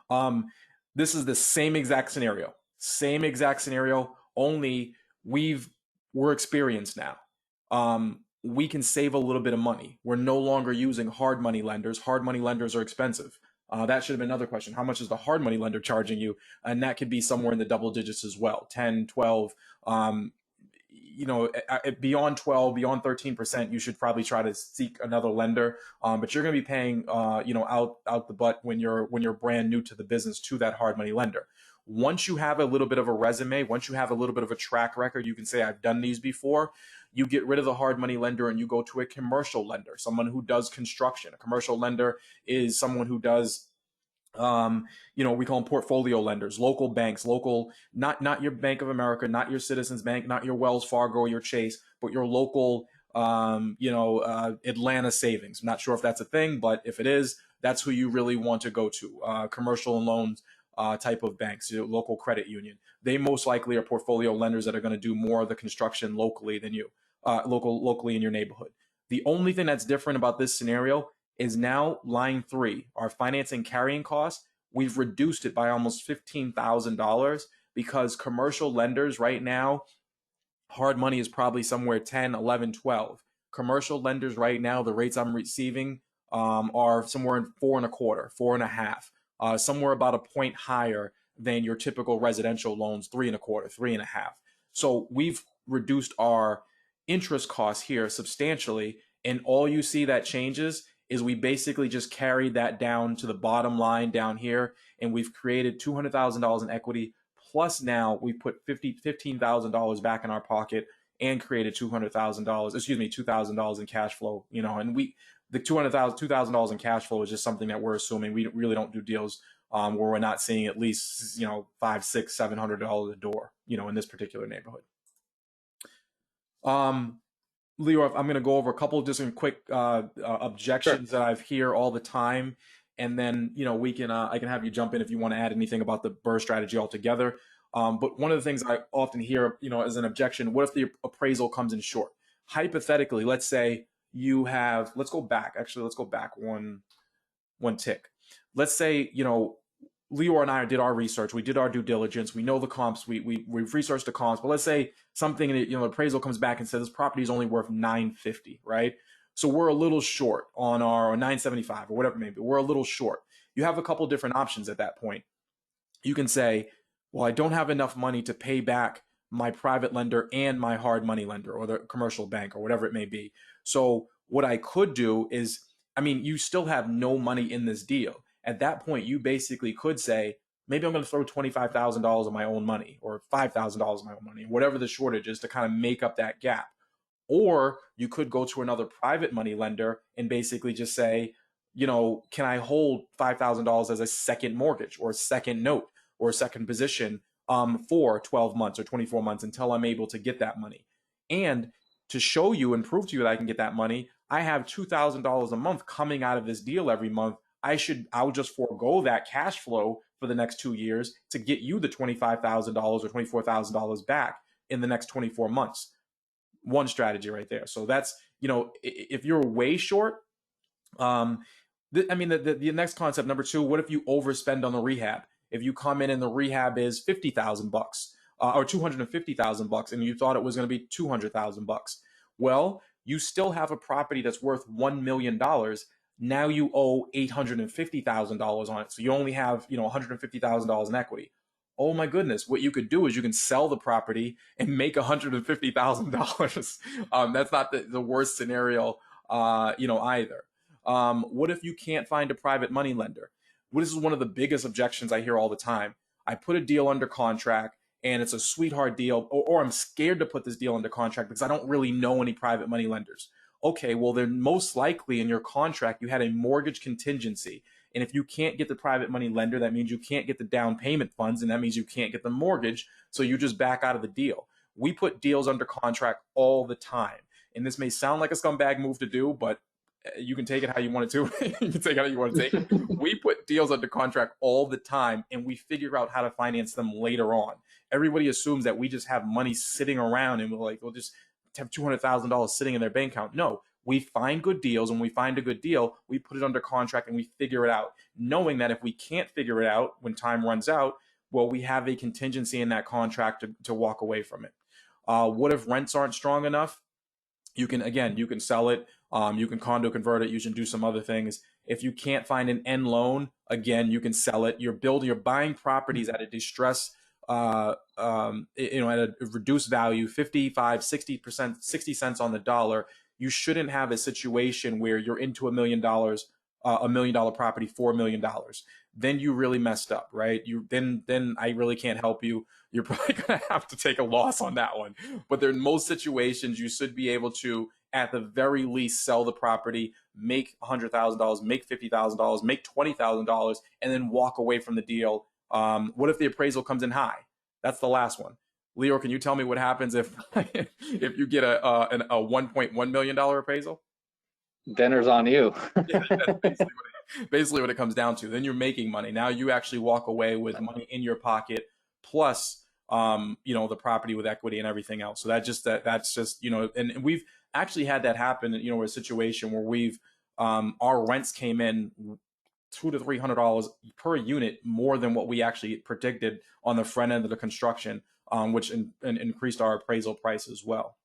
Um, this is the same exact scenario. Only we've we're experienced now. We can save a little bit of money. We're no longer using hard money lenders. Hard money lenders are expensive. That should have been another question. How much is the hard money lender charging you? And that could be somewhere in the double digits as well, 10, 12. Um, beyond 12, beyond 13%, you should probably try to seek another lender. But you're going to be paying, out the butt when you're brand new to the business to that hard money lender. Once you have a little bit of a resume, once you have a little bit of a track record, you can say, I've done these before. You get rid of the hard money lender and you go to a commercial lender, someone who does construction. A commercial lender is someone who does we call them portfolio lenders, local banks, not your Bank of America, not your Citizens Bank, not your Wells Fargo or your Chase, but your local, Atlanta Savings. I'm not sure if that's a thing, but if it is, that's who you really want to go to. Commercial and loans type of banks, your local credit union. They most likely are portfolio lenders that are going to do more of the construction locally than you, locally in your neighborhood. The only thing that's different about this scenario is now line three, our financing carrying cost, we've reduced it by almost $15,000 because commercial lenders right now, hard money is probably somewhere 10, 11, 12. Commercial lenders right now, the rates I'm receiving are somewhere in four and a quarter, four and a half, somewhere about a point higher than your typical residential loans, three and a quarter, three and a half. So we've reduced our interest costs here substantially. And all you see that changes is we basically just carried that down to the bottom line down here, and we've created $200,000 in equity. Plus, now we put $15,000 back in our pocket and created $200,000 in cash flow. And the $200,000 in cash flow is just something that we're assuming. We really don't do deals where we're not seeing at least five, six, $700 a door. In this particular neighborhood. Leo, I'm going to go over a couple of different quick Sure. objections that I've hear all the time, and then we can I can have you jump in if you want to add anything about the BRRRR strategy altogether. But one of the things I often hear, as an objection, what if the appraisal comes in short? Hypothetically, let's say you have. Let's go back. Actually, let's go back one tick. Let's say Leo and I did our research. We did our due diligence. We know the comps. We've researched the comps. But let's say something, appraisal comes back and says this property is only worth 950, right? So we're a little short on our, or 975 or whatever it may be. We're a little short. You have a couple different options at that point. You can say, well, I don't have enough money to pay back my private lender and my hard money lender or the commercial bank or whatever it may be. So what I could do is, you still have no money in this deal. At that point, you basically could say, maybe I'm going to throw $25,000 of my own money or $5,000 of my own money, whatever the shortage is, to kind of make up that gap. Or you could go to another private money lender and basically just say, can I hold $5,000 as a second mortgage or a second note or a second position for 12 months or 24 months until I'm able to get that money? And to show you and prove to you that I can get that money, I have $2,000 a month coming out of this deal every month. I'll just forego that cash flow for the next 2 years to get you the $25,000 or $24,000 back in the next 24 months. One strategy right there. So that's, if you're way short, the next concept, number two, what if you overspend on the rehab? If you come in and the rehab is $50,000 or $250,000 and you thought it was going to be $200,000, well, you still have a property that's worth $1 million. Now you owe $850,000 on it. So you only have, $150,000 in equity. Oh my goodness. What you could do is you can sell the property and make $150,000. That's not the worst scenario, either. What if you can't find a private money lender? This is one of the biggest objections I hear all the time. I put a deal under contract and it's a sweetheart deal, or I'm scared to put this deal under contract because I don't really know any private money lenders. Okay, well, then most likely in your contract, you had a mortgage contingency. And if you can't get the private money lender, that means you can't get the down payment funds, and that means you can't get the mortgage. So you just back out of the deal. We put deals under contract all the time. And this may sound like a scumbag move to do, but you can take it how you want it to. You can take it how you want to take it. We put deals under contract all the time, and we figure out how to finance them later on. Everybody assumes that we just have money sitting around and we'll just have $200,000 sitting in their bank account. No, we find good deals. When we find a good deal, we put it under contract and we figure it out, knowing that if we can't figure it out when time runs out, well, we have a contingency in that contract to walk away from it. What if rents aren't strong enough? You can, again, you can sell it. You can condo convert it. You can do some other things. If you can't find an end loan, again, you can sell it. You're buying properties at a distress, at a reduced value, 55, 60%, 60 cents on the dollar. You shouldn't have a situation where you're into $1 million, $1 million property for $1 million. Then you really messed up, right? Then I really can't help you. You're probably going to have to take a loss on that one. But in most situations, you should be able to, at the very least, sell the property, make $100,000, make $50,000, make $20,000, and then walk away from the deal. What if the appraisal comes in high? That's the last one. Leo, can you tell me what happens if if you get a $1.1 million appraisal? Dinner's on you. Yeah, that's basically what it comes down to. Then you're making money. Now you actually walk away with money in your pocket, plus the property with equity and everything else. So that's just, and we've actually had that happen, a situation where we've our rents came in $200 to $300 per unit more than what we actually predicted on the front end of the construction, which increased our appraisal price as well.